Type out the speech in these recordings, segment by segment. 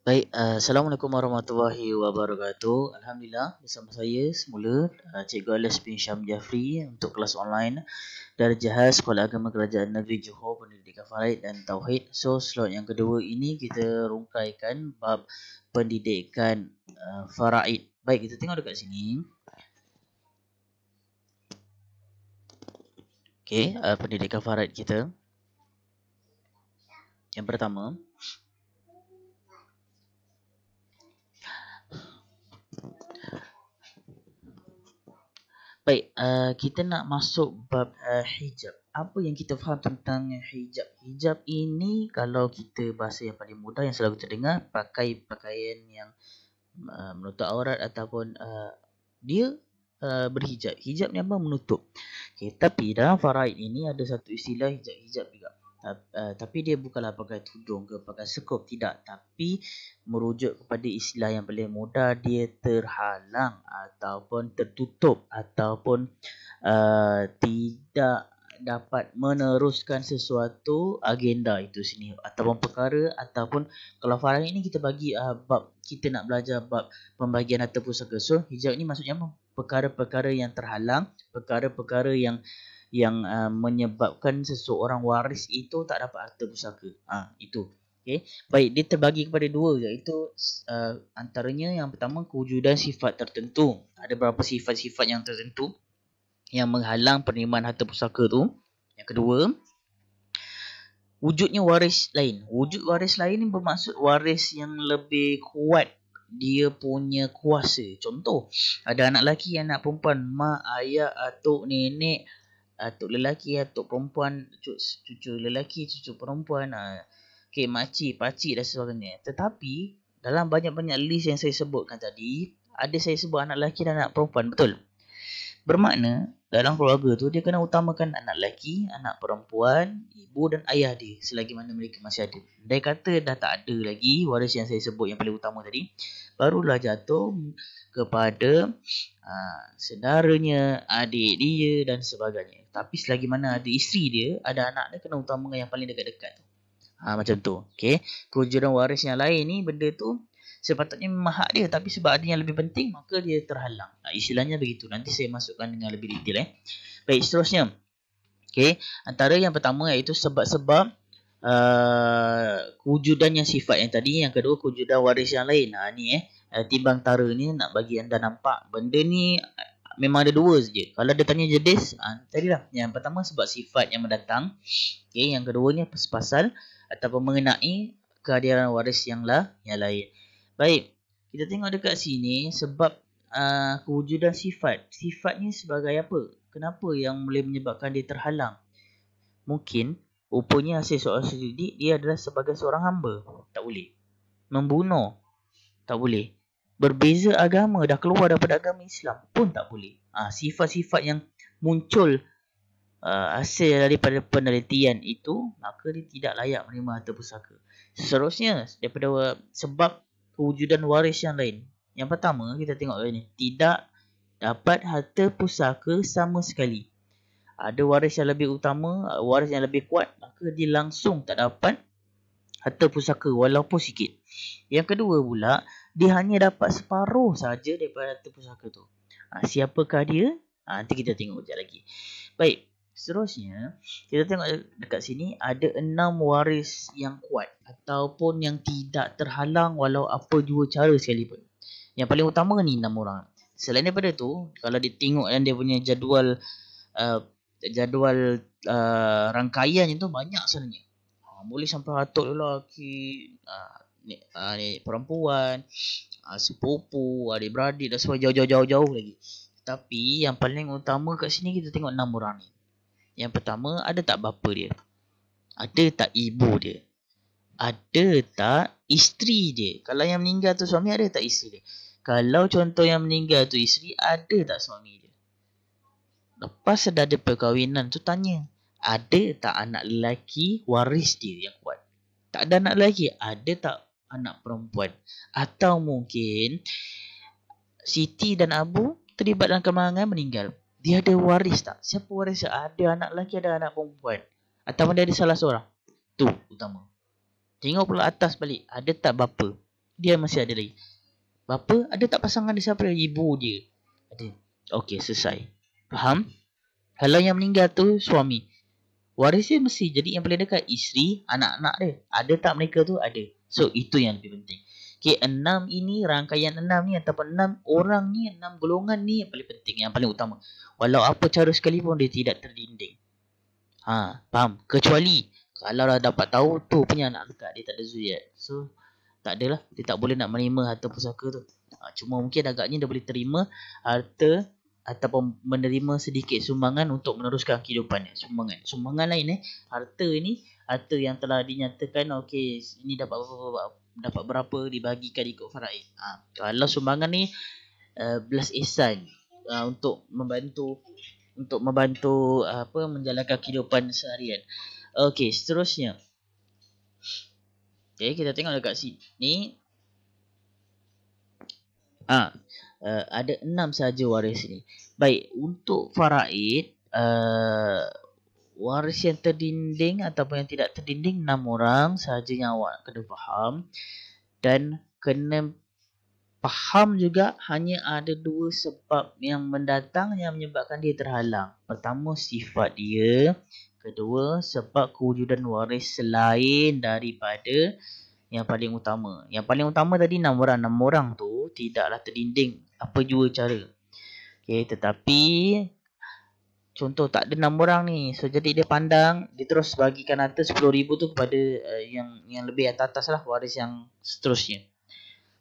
Baik, Assalamualaikum warahmatullahi wabarakatuh. Alhamdulillah, bersama saya semula Cikgu Alas bin Syam Jafri untuk kelas online dari Jihaz Sekolah Agama Kerajaan Negeri Johor Pendidikan Faraid dan Tauhid. So, slot yang kedua ini kita rungkaikan bab pendidikan Faraid. Baik, kita tengok dekat sini. Okey, pendidikan Faraid kita. Yang pertama, baik, kita nak masuk bab hijab. Apa yang kita faham tentang hijab? Hijab ini kalau kita bahasa yang paling mudah yang selalu kita dengar, pakai pakaian yang menutup aurat ataupun dia berhijab. Hijab ni apa? Menutup. Okay, tapi dalam faraid ini ada satu istilah hijab juga. Tapi dia bukanlah pakai tudung ke pakai sekop, tidak, tapi merujuk kepada istilah yang paling mudah, dia terhalang ataupun tertutup ataupun tidak dapat meneruskan sesuatu agenda itu sini ataupun perkara, ataupun kalau faraid ini kita bagi bab kita nak belajar bab pembagian harta pusaka. So hijab ni maksudnya apa? Perkara-perkara yang terhalang, perkara-perkara yang menyebabkan seseorang waris itu tak dapat harta pusaka. Itu. Okay. Baik, dia terbagi kepada dua, iaitu antaranya yang pertama kewujudan sifat tertentu. Ada beberapa sifat-sifat yang tertentu yang menghalang penerimaan harta pusaka tu. Yang kedua, wujudnya waris lain. Wujud waris lain ni bermaksud waris yang lebih kuat dia punya kuasa. Contoh, ada anak lelaki, anak perempuan, mak, ayah, atuk, nenek, atuk lelaki, atuk perempuan, cucu lelaki, cucu perempuan, makcik, pakcik dan sebagainya. Tetapi dalam banyak-banyak list yang saya sebutkan tadi, ada saya sebut anak lelaki dan anak perempuan, betul? Bermakna dalam keluarga tu dia kena utamakan anak lelaki, anak perempuan, ibu dan ayah dia selagi mana mereka masih ada. Dia kata dah tak ada lagi waris yang saya sebut yang paling utama tadi, barulah jatuh kepada saudaranya, adik dia dan sebagainya. Tapi selagi mana ada isteri dia, ada anak dia, kena utamakan yang paling dekat-dekat tu. Macam tu. Okey. Kewujudan waris yang lain ni, benda tu sepatutnya memang hak dia, tapi sebab ada yang lebih penting maka dia terhalang. Istilahnya begitu. Nanti saya masukkan dengan lebih detail. Baik, seterusnya. Okey, antara yang pertama iaitu sebab-sebab kewujudannya sifat yang tadi. Yang kedua, kewujudan waris yang lain. Ni timbang tara ni nak bagi anda nampak benda ni memang ada dua saja. Kalau dia tanya jenis, tadilah. Yang pertama sebab sifat yang mendatang. Okey, yang keduanya pasal ataupun mengenai kehadiran waris yang lain. Baik, kita tengok dekat sini sebab kewujudan sifat. Sifat ni sebagai apa? Kenapa yang boleh menyebabkan dia terhalang? Mungkin rupanya hasil soal selidik dia adalah sebagai seorang hamba. Tak boleh. Membunuh. Tak boleh. Berbeza agama, dah keluar daripada agama Islam pun tak boleh. Sifat-sifat yang muncul hasil daripada penelitian itu, maka dia tidak layak menerima harta pusaka. Seterusnya, daripada sebab kewujudan waris yang lain. Yang pertama, kita tengok ini. Tidak dapat harta pusaka sama sekali. Ada waris yang lebih utama, waris yang lebih kuat, maka dia langsung tak dapat harta pusaka walaupun sikit. Yang kedua pula, dia hanya dapat separuh saja daripada harta pusaka tu. Siapakah dia? Nanti kita tengok sekejap lagi. Baik. Seterusnya, kita tengok dekat sini ada 6 waris yang kuat ataupun yang tidak terhalang walau apa jua cara sekalipun. Yang paling utama ni 6 orang. Selain daripada tu, kalau dia tengok dia punya jadual rangkaian itu banyak sebenarnya. Boleh sampai atuk lelaki, perempuan, sepupu, adik-beradik dan sebagainya, jauh-jauh lagi. Tapi yang paling utama kat sini kita tengok 6 orang ni. Yang pertama, ada tak bapa dia? Ada tak ibu dia? Ada tak isteri dia? Kalau yang meninggal tu suami, ada tak isteri dia? Kalau contoh yang meninggal tu isteri, ada tak suami dia? Lepas dah ada perkahwinan tu tanya, ada tak anak lelaki waris dia yang kuat? Tak ada anak lelaki, ada tak anak perempuan? Atau mungkin Siti dan Abu terlibat dalam kemalangan, meninggal. Dia ada waris tak? Siapa waris? Ada anak lelaki, ada anak perempuan. Atau dia ada salah seorang. Tu utama. Tengok pula atas balik. Ada tak bapa? dia masih ada lagi. Bapa ada tak pasangan dia siapa? Ibu dia. Ada. Okey, selesai. Faham? Kalau yang meninggal tu suami. Waris dia mesti jadi yang paling dekat isteri, anak-anak dia. Ada tak mereka tu? Ada. So itu yang lebih penting. Okay, 6 ini, rangkaian 6 ni ataupun 6 orang ni, 6 golongan ni yang paling penting, yang paling utama. Walau apa cara sekalipun dia tidak terdinding. Faham? Kecuali kalau dah dapat tahu tu punya anak dekat dia tak ada zuriat. So tak adalah, dia tak boleh nak menerima harta pusaka tu. Cuma mungkin agaknya dia boleh terima harta ataupun menerima sedikit sumbangan untuk meneruskan kehidupannya. Sumbangan lain harta ni, harta yang telah dinyatakan okey ini dapat berapa dibagikan ikut faraid. Kalau sumbangan ni belas ihsan untuk membantu menjalankan kehidupan seharian. Okey, seterusnya. Okay, kita tengok dekat sini. Ada 6 sahaja waris ni. Baik, untuk faraid, waris yang terdinding ataupun yang tidak terdinding 6 orang sahaja yang awak kena faham. Dan kena faham juga hanya ada 2 sebab yang mendatang yang menyebabkan dia terhalang. Pertama, sifat dia. Kedua, sebab kewujudan waris selain daripada yang paling utama. Yang paling utama tadi 6 orang. 6 orang tu tidaklah terdinding apa jua cara. Okay, tetapi contoh tak ada 6 orang ni. So jadi dia pandang, dia terus bagikan harta 10,000 tu kepada yang lebih atas lah, waris yang seterusnya.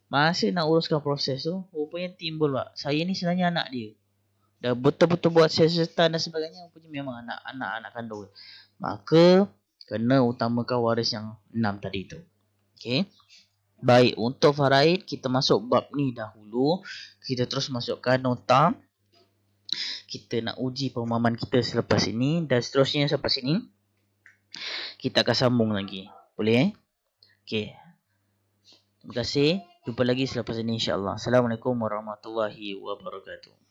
Masa nak uruskan proses tu, rupanya timbul lah, saya ni sebenarnya anak dia. Dah betul-betul buat siasatan dan sebagainya, rupanya memang anak kandung. Maka kena utamakan waris yang 6 tadi tu. Okay. Baik, untuk faraid kita masuk bab ni dahulu. Kita terus masukkan nota. Kita nak uji pemahaman kita selepas ini. Dan seterusnya selepas ini kita akan sambung lagi. Boleh Okay. Terima kasih. Jumpa lagi selepas ini insya-Allah. Assalamualaikum warahmatullahi wabarakatuh.